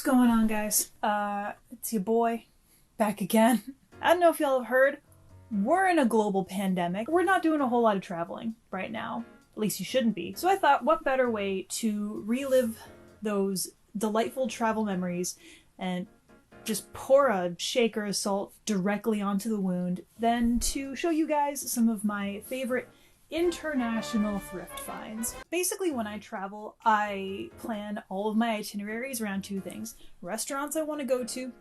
going on, guys? It's your boy, back again. I don't know if y'all have heard, we're in a global pandemic. We're not doing a whole lot of traveling right now. At least you shouldn't be. So I thought, what better way to relive those delightful travel memories and just pour a shaker of salt directly onto the wound than to show you guys some of my favorite international thrift finds. Basically, when I travel, I plan all of my itineraries around two things: restaurants I want to go to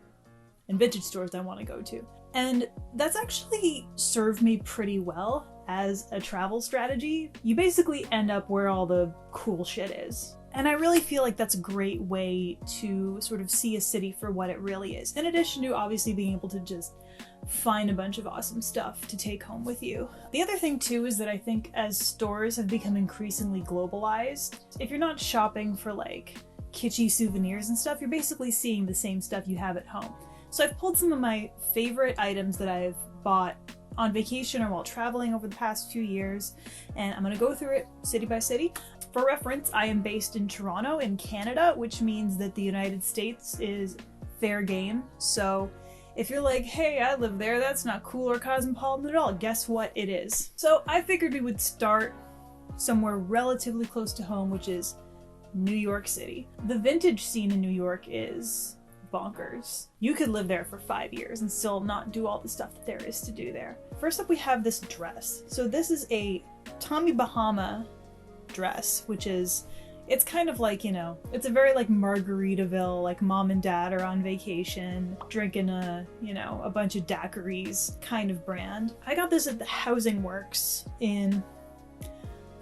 and vintage stores I want to go to. And that's actually served me pretty well as a travel strategy. You basically end up where all the cool shit is. And I really feel like that's a great way to sort of see a city for what it really is, in addition to obviously being able to just find a bunch of awesome stuff to take home with you. The other thing too is that I think as stores have become increasingly globalized, if you're not shopping for like kitschy souvenirs and stuff, you're basically seeing the same stuff you have at home. So I've pulled some of my favorite items that I've bought on vacation or while traveling over the past few years, and I'm gonna go through it city by city. For reference, I am based in Toronto in Canada, which means that the United States is fair game. So if you're like, hey, I live there, that's not cool or cosmopolitan at all, guess what? It is. So I figured we would start somewhere relatively close to home, which is New York City. The vintage scene in New York is bonkers. You could live there for 5 years and still not do all the stuff that there is to do there. First up, we have this dress. So this is a Tommy Bahama dress, which is, it's kind of like, you know, it's a very like Margaritaville, like mom and dad are on vacation, drinking a bunch of daiquiris kind of brand. I got this at the Housing Works in,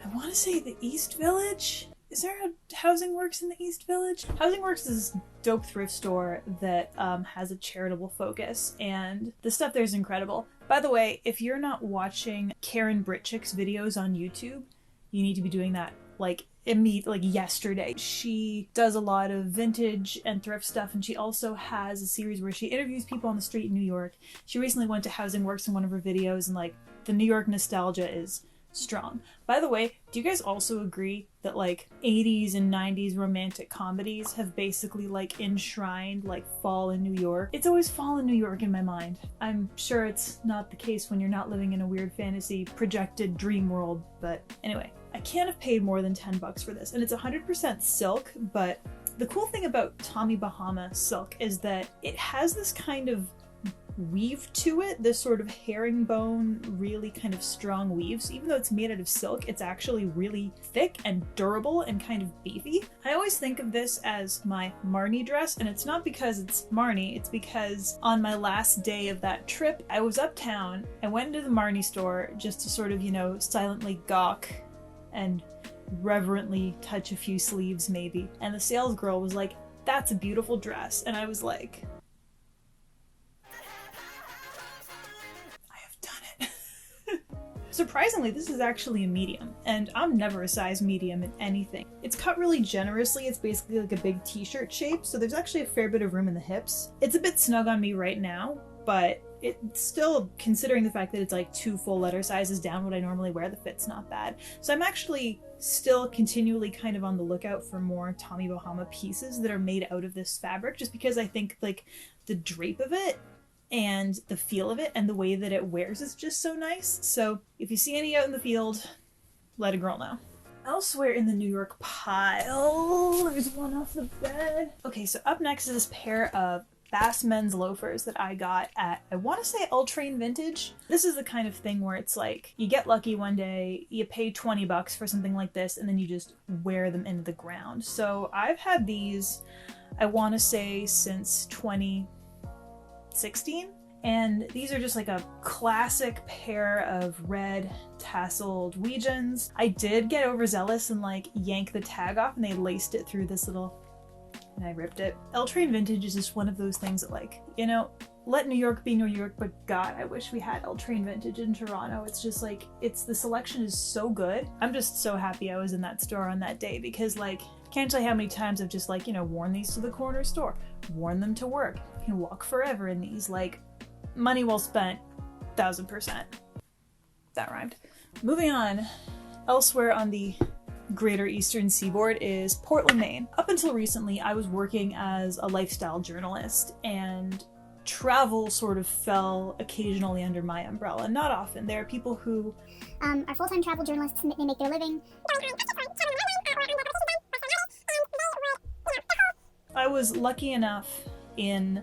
I want to say the East Village? Is there a Housing Works in the East Village? Housing Works is this dope thrift store that has a charitable focus, and the stuff there is incredible. By the way, if you're not watching Karen Britchick's videos on YouTube, you need to be doing that like yesterday. She does a lot of vintage and thrift stuff, and she also has a series where she interviews people on the street in New York. She recently went to Housing Works in one of her videos, and like the New York nostalgia is strong. By the way, do you guys also agree that like 80s and 90s romantic comedies have basically like enshrined like fall in New York? It's always fall in New York in my mind. I'm sure it's not the case when you're not living in a weird fantasy projected dream world, but anyway, I can't have paid more than 10 bucks for this, and it's 100% silk. But the cool thing about Tommy Bahama silk is that it has this kind of weave to it, this sort of herringbone, really kind of strong weave. So even though it's made out of silk, it's actually really thick and durable and kind of beefy. I always think of this as my Marnie dress, and it's not because it's Marnie, it's because on my last day of that trip, I was uptown. I went into the Marnie store just to sort of, you know, silently gawk and reverently touch a few sleeves maybe. And the sales girl was like, "That's a beautiful dress." And I was like, surprisingly, this is actually a medium, and I'm never a size medium in anything. It's cut really generously. It's basically like a big t-shirt shape, so there's actually a fair bit of room in the hips. It's a bit snug on me right now, but it's still, considering the fact that it's like 2 full letter sizes down what I normally wear, the fit's not bad. So I'm actually still continually kind of on the lookout for more Tommy Bahama pieces that are made out of this fabric, just because I think like the drape of it and the feel of it and the way that it wears is just so nice. So if you see any out in the field, let a girl know. Elsewhere in the New York pile, there's one off the bed. Okay, so up next is this pair of Bass men's loafers that I got at, I want to say, L Train Vintage. This is the kind of thing where it's like, you get lucky one day, you pay 20 bucks for something like this, and then you just wear them into the ground. So I've had these, I want to say, since 2016, and these are just like a classic pair of red tasseled Weejuns. I did get overzealous and like yank the tag off, and they laced it through this little, and I ripped it. L Train Vintage is just one of those things that, like, you know, let New York be New York, but God, I wish we had L Train Vintage in Toronto. It's just like, the selection is so good. I'm just so happy I was in that store on that day, because like, can't tell you how many times I've just like, you know, worn these to the corner store, worn them to work. You can walk forever in these. Like, money well spent, 1000%. That rhymed. Moving on, elsewhere on the greater eastern seaboard is Portland, Maine. Up until recently, I was working as a lifestyle journalist, and travel sort of fell occasionally under my umbrella. Not often. There are people who are full-time travel journalists, and they make their living. I was lucky enough in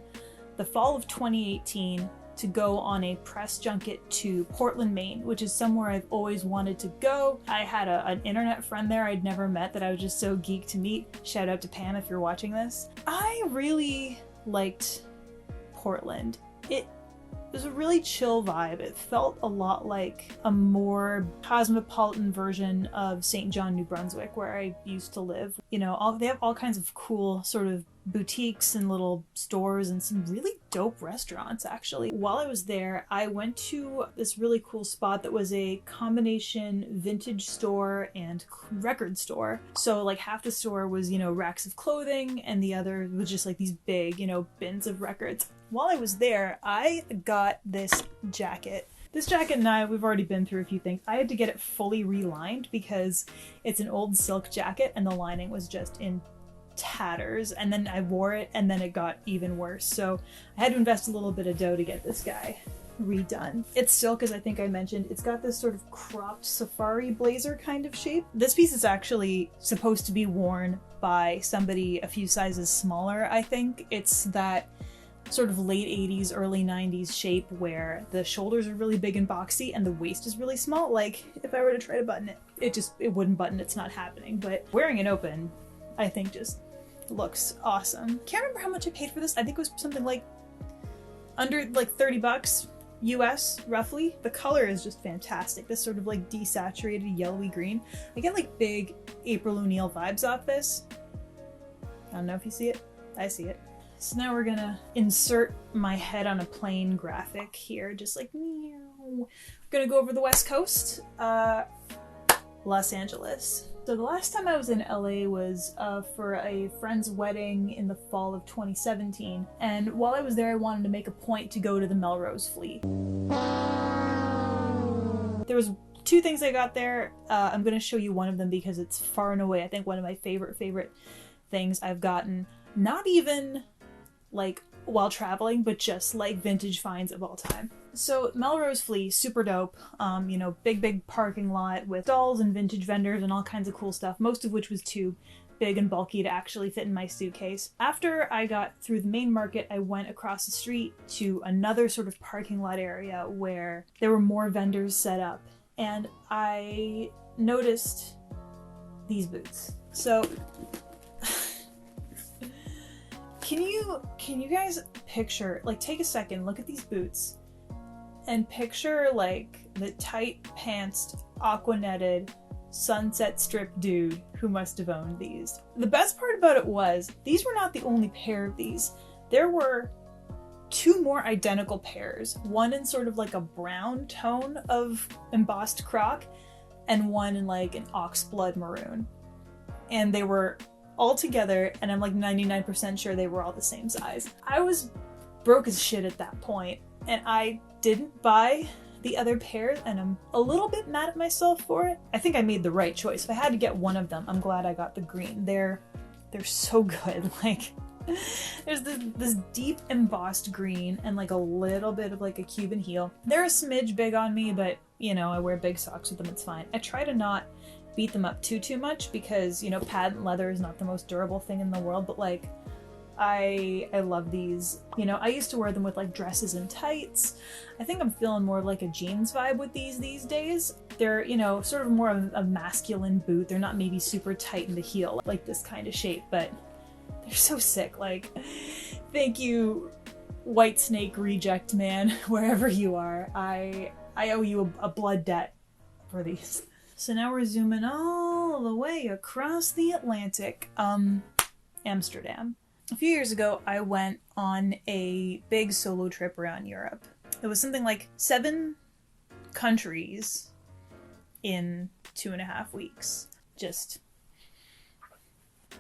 the fall of 2018 to go on a press junket to Portland, Maine, which is somewhere I've always wanted to go. I had an internet friend there I'd never met that I was just so geeked to meet. Shout out to Pam if you're watching this. I really liked Portland. It was a really chill vibe. It felt a lot like a more cosmopolitan version of St. John, New Brunswick, where I used to live. You know, they have all kinds of cool sort of boutiques and little stores and some really dope restaurants, actually. While I was there, I went to this really cool spot that was a combination vintage store and record store. So like half the store was, you know, racks of clothing, and the other was just like these big, you know, bins of records. While I was there, I got this jacket. This jacket and we've already been through a few things. I had to get it fully relined because it's an old silk jacket and the lining was just in tatters, and then I wore it and then it got even worse. So I had to invest a little bit of dough to get this guy redone. It's silk, as I think I mentioned. It's got this sort of cropped safari blazer kind of shape. This piece is actually supposed to be worn by somebody a few sizes smaller, I think. It's that sort of late 80s, early 90s shape where the shoulders are really big and boxy and the waist is really small. Like, if I were to try to button it, it wouldn't button. It's not happening. But wearing it open, I think just looks awesome. Can't remember how much I paid for this. I think it was something like under like $30 US, roughly. The color is just fantastic. This sort of like desaturated yellowy green. I get like big April O'Neil vibes off this. I don't know if you see it. I see it. So now we're gonna insert my head on a plain graphic here, just like meow. We're gonna go over the West Coast, Los Angeles. So the last time I was in LA was for a friend's wedding in the fall of 2017, and while I was there I wanted to make a point to go to the Melrose Flea. There was two things I got there. I'm gonna show you one of them because it's far and away, I think, one of my favorite things I've gotten. Not even like while traveling, but just like vintage finds of all time. So Melrose Flea, super dope. You know, big parking lot with dolls and vintage vendors and all kinds of cool stuff, most of which was too big and bulky to actually fit in my suitcase. After I got through the main market, I went across the street to another sort of parking lot area where there were more vendors set up, and I noticed these boots. So Can you guys picture, like, take a second, look at these boots, and picture, like, the tight-pantsed, aqua-netted, sunset strip dude who must have owned these. The best part about it was, these were not the only pair of these. There were two more identical pairs, one in sort of like a brown tone of embossed croc, and one in like an oxblood maroon. And they were all together, and I'm like 99% sure they were all the same size. I was broke as shit at that point, and I didn't buy the other pair, and I'm a little bit mad at myself for it. I think I made the right choice. If I had to get one of them, I'm glad I got the green. They're so good. Like, there's this deep embossed green and like a little bit of like a Cuban heel. They're a smidge big on me, but you know, I wear big socks with them, it's fine. I try to not beat them up too much because, you know, patent leather is not the most durable thing in the world, but like I love these. You know, I used to wear them with like dresses and tights. I think I'm feeling more like a jeans vibe with these days. They're, you know, sort of more of a masculine boot. They're not maybe super tight in the heel like this kind of shape, but they're so sick. Like, thank you, White Snake reject man, wherever you are. I owe you a blood debt for these. So now we're zooming all the way across the Atlantic. Amsterdam. A few years ago, I went on a big solo trip around Europe. It was something like 7 countries in 2.5 weeks.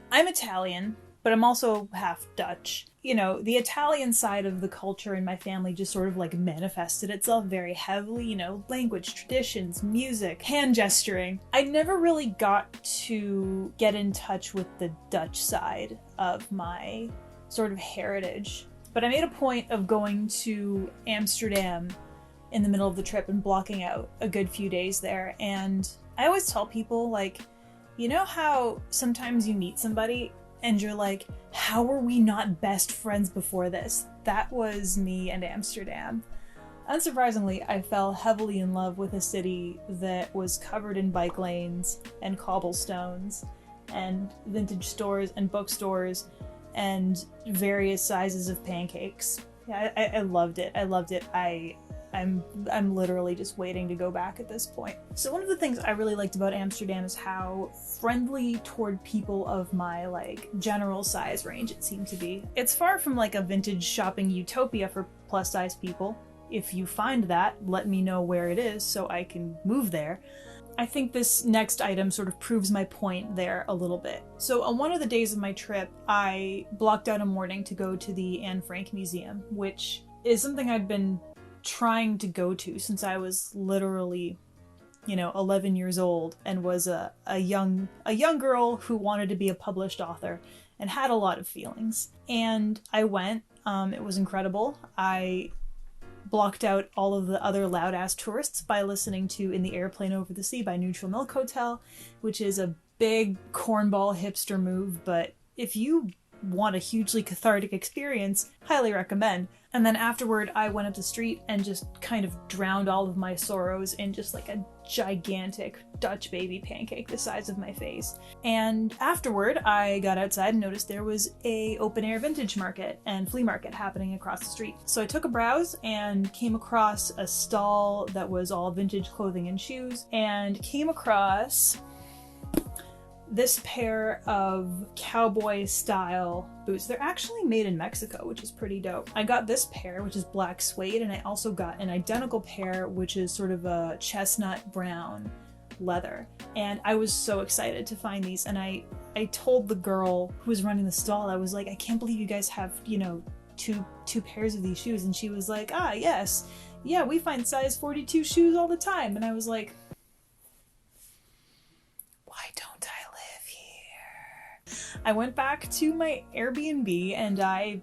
I'm Italian, but I'm also half Dutch. You know, the Italian side of the culture in my family just sort of like manifested itself very heavily, you know, language, traditions, music, hand gesturing. I never really got to get in touch with the Dutch side of my sort of heritage. But I made a point of going to Amsterdam in the middle of the trip and blocking out a good few days there. And I always tell people, like, you know how sometimes you meet somebody and you're like, how were we not best friends before this? That was me and Amsterdam. Unsurprisingly, I fell heavily in love with a city that was covered in bike lanes and cobblestones and vintage stores and bookstores and various sizes of pancakes. Yeah, I loved it. I loved it. I'm literally just waiting to go back at this point. So one of the things I really liked about Amsterdam is how friendly toward people of my like general size range it seemed to be. It's far from like a vintage shopping utopia for plus size people. If you find that, let me know where it is so I can move there. I think this next item sort of proves my point there a little bit. So on one of the days of my trip, I blocked out a morning to go to the Anne Frank Museum, which is something I'd been trying to go to since I was literally, 11 years old and was a young girl who wanted to be a published author and had a lot of feelings. And I went. It was incredible. I blocked out all of the other loud-ass tourists by listening to In the Airplane Over the Sea by Neutral Milk Hotel, which is a big cornball hipster move, but if you want a hugely cathartic experience, highly recommend. And then afterward, I went up the street and just kind of drowned all of my sorrows in just like a gigantic Dutch baby pancake the size of my face. And afterward, I got outside and noticed there was a open-air vintage market and flea market happening across the street. So I took a browse and came across a stall that was all vintage clothing and shoes, and came across this pair of cowboy style boots. They're actually made in Mexico, which is pretty dope. I got this pair, which is black suede, and I also got an identical pair, which is sort of a chestnut brown leather. And I was so excited to find these, and I told the girl who was running the stall, I was like, I can't believe you guys have, two pairs of these shoes. And she was like, yes. Yeah, we find size 42 shoes all the time. And I was like, why don't I live here? I went back to my Airbnb and I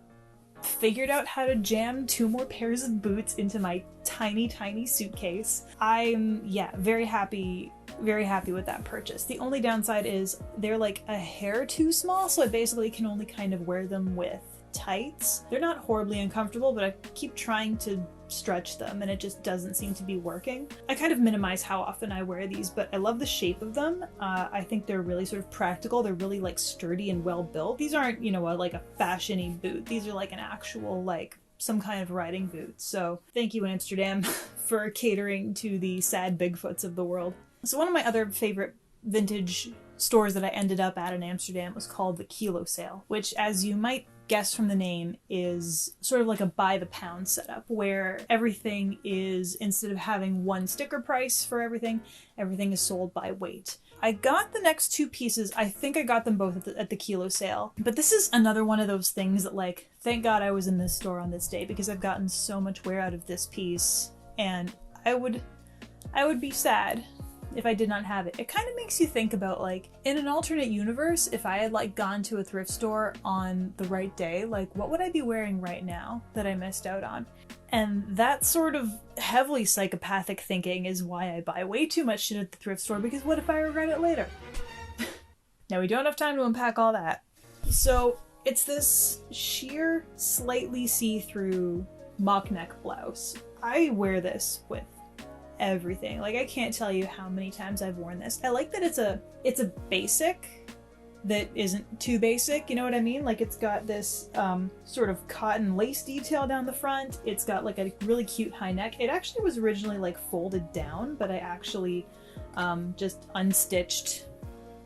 figured out how to jam 2 more pairs of boots into my tiny suitcase. I'm, very happy with that purchase. The only downside is they're like a hair too small, so I basically can only kind of wear them with tights. They're not horribly uncomfortable, but I keep trying to stretch them and it just doesn't seem to be working. I kind of minimize how often I wear these, but I love the shape of them. I think they're really sort of practical. They're really like sturdy and well built. These aren't, like a fashion-y boot. These are like an actual like some kind of riding boot. So thank you, Amsterdam, for catering to the sad Bigfoots of the world. So one of my other favorite vintage stores that I ended up at in Amsterdam was called the Kilo Sale, which, as you might guess from the name, is sort of like a by the pound setup where everything is, instead of having one sticker price for everything is sold by weight. I got the next 2 pieces. I think I got them both at the Kilo Sale. But this is another one of those things that, like, thank God I was in this store on this day because I've gotten so much wear out of this piece, and I would be sad if I did not have it. It kind of makes you think about, like, in an alternate universe, if I had like gone to a thrift store on the right day, like what would I be wearing right now that I missed out on? And that sort of heavily psychopathic thinking is why I buy way too much shit at the thrift store, because what if I regret it later? Now we don't have time to unpack all that. So it's this sheer, slightly see-through mock neck blouse. I wear this with everything. Like, I can't tell you how many times I've worn this. I like that it's a basic that isn't too basic, you know what I mean? Like, it's got this sort of cotton lace detail down the front. It's got like a really cute high neck. It actually was originally like folded down, but I actually just unstitched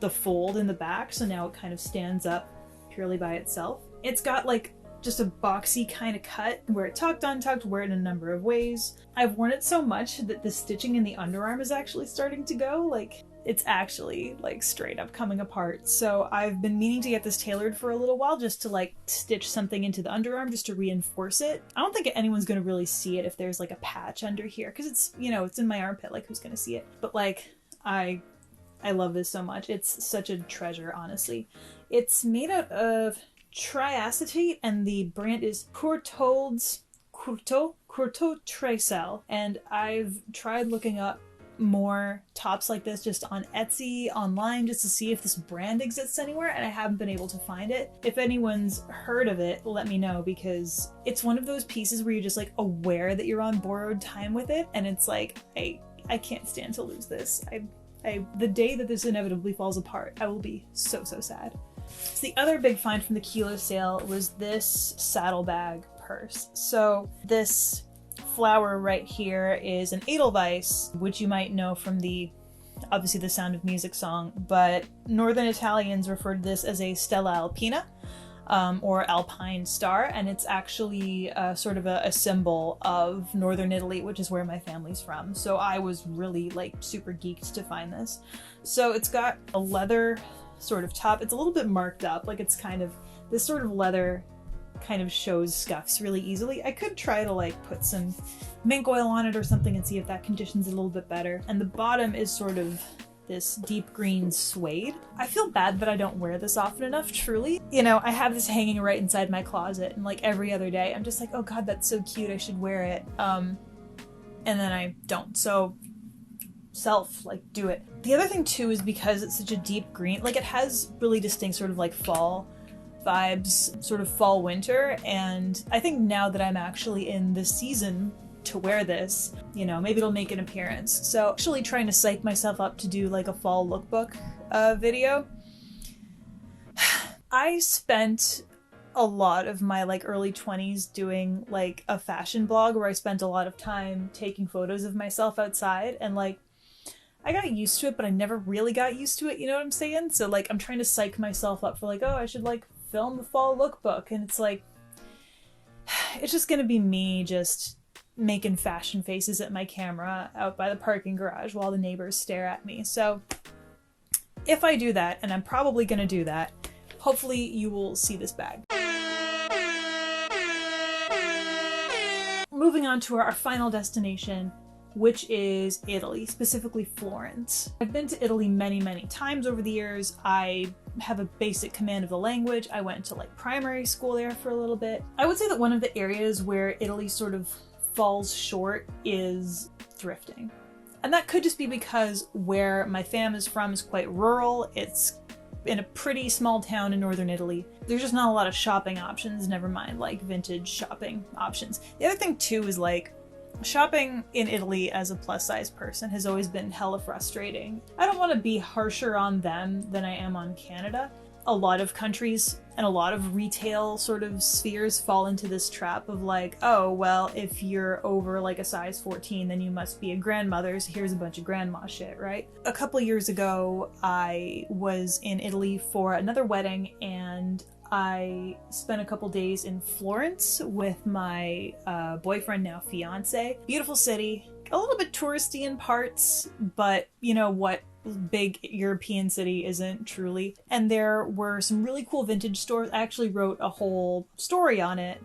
the fold in the back, so now it kind of stands up purely by itself. It's got like just a boxy kind of cut where it tucked, untucked, wear it in a number of ways. I've worn it so much that the stitching in the underarm is actually starting to go. Like, it's actually like straight up coming apart. So I've been meaning to get this tailored for a little while just to like stitch something into the underarm just to reinforce it. I don't think anyone's gonna really see it if there's like a patch under here because it's, you know, it's in my armpit, like who's gonna see it? But like I love this so much. It's such a treasure, honestly. It's made out of triacetate and the brand is Courtauld Tresel. And I've tried looking up more tops like this just on Etsy, online, just to see if this brand exists anywhere, and I haven't been able to find it. If anyone's heard of it, let me know, because it's one of those pieces where you're just like aware that you're on borrowed time with it, and it's like, I can't stand to lose this. The day that this inevitably falls apart, I will be so sad. So the other big find from the kilo sale was this saddlebag purse. So this flower right here is an Edelweiss, which you might know from obviously the Sound of Music song, but Northern Italians refer to this as a Stella Alpina, or Alpine Star, and it's actually sort of a symbol of Northern Italy, which is where my family's from. So I was really like super geeked to find this. So it's got a leather sort of top. It's a little bit marked up, like it's kind of, this sort of leather kind of shows scuffs really easily. I could try to like put some mink oil on it or something and see if that conditions it a little bit better. And the bottom is sort of this deep green suede. I feel bad that I don't wear this often enough, truly. You know, I have this hanging right inside my closet, and like every other day I'm just like, oh god, that's so cute, I should wear it. And then I don't. So do it. The other thing too is because it's such a deep green, like it has really distinct sort of like fall vibes, sort of fall winter, and I think now that I'm actually in the season to wear this, you know, maybe it'll make an appearance. So actually trying to psych myself up to do like a fall lookbook video. I spent a lot of my like early 20s doing like a fashion blog where I spent a lot of time taking photos of myself outside, and like I got used to it, but I never really got used to it, you know what I'm saying? So like I'm trying to psych myself up for like, oh, I should like film a fall lookbook, and it's like, it's just gonna be me just making fashion faces at my camera out by the parking garage while the neighbors stare at me. So if I do that, and I'm probably gonna do that, hopefully you will see this bag. Moving on to our final destination, which is Italy, specifically Florence. I've been to Italy many times over the years. I have a basic command of the language. I went to like primary school there for a little bit. I would say that one of the areas where Italy sort of falls short is thrifting. And that could just be because where my fam is from is quite rural. It's in a pretty small town in northern Italy. There's just not a lot of shopping options, never mind like vintage shopping options. The other thing too is like, shopping in Italy as a plus size person has always been hella frustrating. I don't want to be harsher on them than I am on Canada. A lot of countries and a lot of retail sort of spheres fall into this trap of like, oh, well, if you're over like a size 14, then you must be a grandmother, so here's a bunch of grandma shit, right? A couple years ago, I was in Italy for another wedding, and I spent a couple days in Florence with my boyfriend, now fiance. Beautiful city, a little bit touristy in parts, but you know what big European city isn't, truly. And there were some really cool vintage stores. I actually wrote a whole story on it,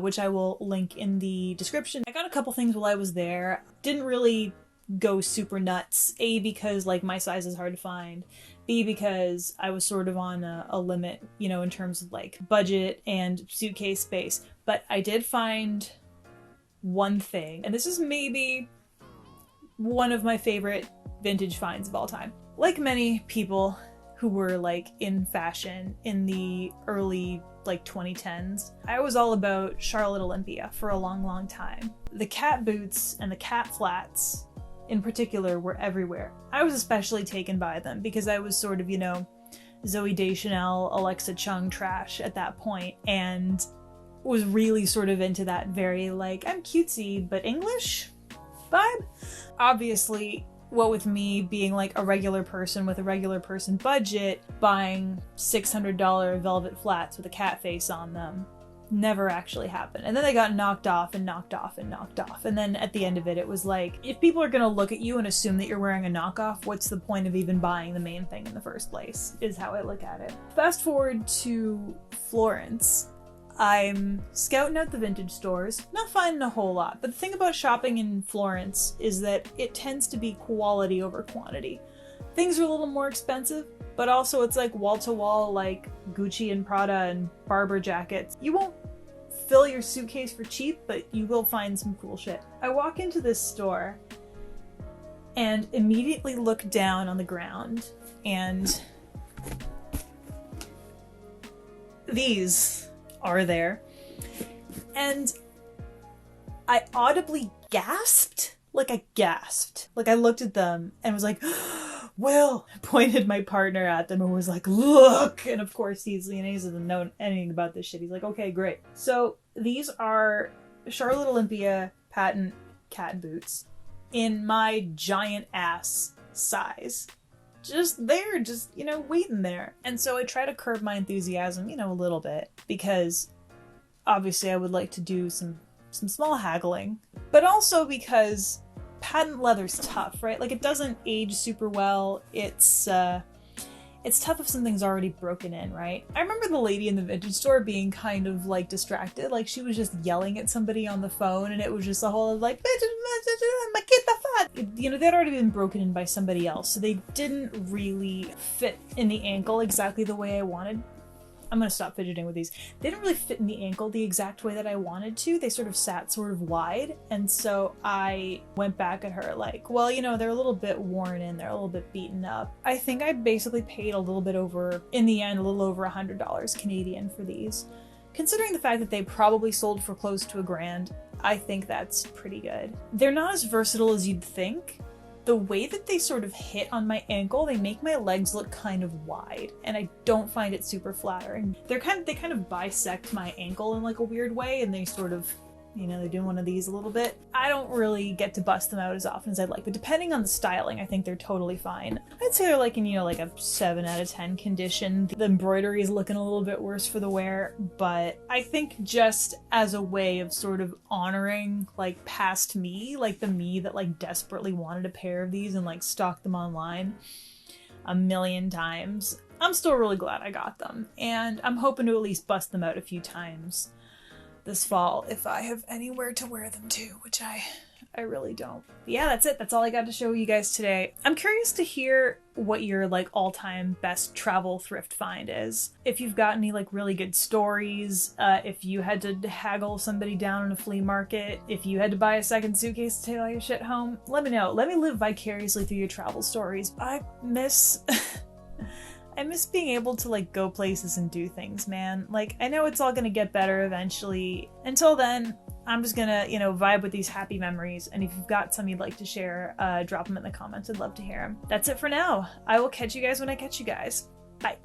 which I will link in the description. I got a couple things while I was there. Didn't really go super nuts. A, because like my size is hard to find. B, because I was sort of on a limit, you know, in terms of like budget and suitcase space. But I did find one thing, and this is maybe one of my favorite vintage finds of all time. Like many people who were like in fashion in the early like 2010s, I was all about Charlotte Olympia for a long time. The cat boots and the cat flats in particular were everywhere. I was especially taken by them because I was sort of, you know, Zooey Deschanel, Alexa Chung trash at that point, and was really sort of into that very like, I'm cutesy but English vibe. Obviously, what with me being like a regular person with a regular person budget, buying $600 velvet flats with a cat face on them never actually happened. And then they got knocked off and knocked off and knocked off. And then at the end of it, it was like, if people are gonna look at you and assume that you're wearing a knockoff, what's the point of even buying the main thing in the first place, is how I look at it. Fast forward to Florence. I'm scouting out the vintage stores, not finding a whole lot, but the thing about shopping in Florence is that it tends to be quality over quantity. Things are a little more expensive, but also it's like wall-to-wall, like Gucci and Prada and Barber jackets. You won't fill your suitcase for cheap, but you will find some cool shit. I walk into this store and immediately look down on the ground, and these are there. And I audibly gasped. Like I gasped. Like I looked at them and was like, Will! I pointed my partner at them and was like, look! And of course he doesn't know anything about this shit. He's like, okay, great. So these are Charlotte Olympia patent cat boots in my giant ass size. Just there, just, you know, waiting there. And so I try to curb my enthusiasm, you know, a little bit, because obviously I would like to do some small haggling, but also because patent leather's tough, right? Like, it doesn't age super well. It's tough if something's already broken in, right? I remember the lady in the vintage store being kind of like distracted, like she was just yelling at somebody on the phone, and it was just a whole like, you know, they'd already been broken in by somebody else, so they didn't really fit in the ankle exactly the way I wanted. I'm gonna stop fidgeting with these. They didn't really fit in the ankle the exact way that I wanted to. They sort of sat sort of wide, and so I went back at her like, well, you know, they're a little bit worn in, they're a little bit beaten up. I think I basically paid a little bit over, in the end, a little over $100 Canadian for these. Considering the fact that they probably sold for close to $1,000, I think that's pretty good. They're not as versatile as you'd think. The way that they sort of hit on my ankle, they make my legs look kind of wide, and I don't find it super flattering. They kind of bisect my ankle in like a weird way, and they sort of, you know, they're doing one of these a little bit. I don't really get to bust them out as often as I'd like, but depending on the styling, I think they're totally fine. I'd say they're like in, you know, like a 7 out of 10 condition. The embroidery is looking a little bit worse for the wear, but I think just as a way of sort of honoring like past me, like the me that like desperately wanted a pair of these and like stalked them online a million times, I'm still really glad I got them, and I'm hoping to at least bust them out a few times this fall if I have anywhere to wear them to, which I really don't. But yeah, that's it. That's all I got to show you guys today. I'm curious to hear what your like all-time best travel thrift find is. If you've got any like really good stories, if you had to haggle somebody down in a flea market, if you had to buy a second suitcase to take all your shit home, let me know. Let me live vicariously through your travel stories. I miss being able to like go places and do things, man. Like, I know it's all gonna get better eventually. Until then, I'm just gonna, you know, vibe with these happy memories. And if you've got some you'd like to share, drop them in the comments. I'd love to hear them. That's it for now. I will catch you guys when I catch you guys. Bye.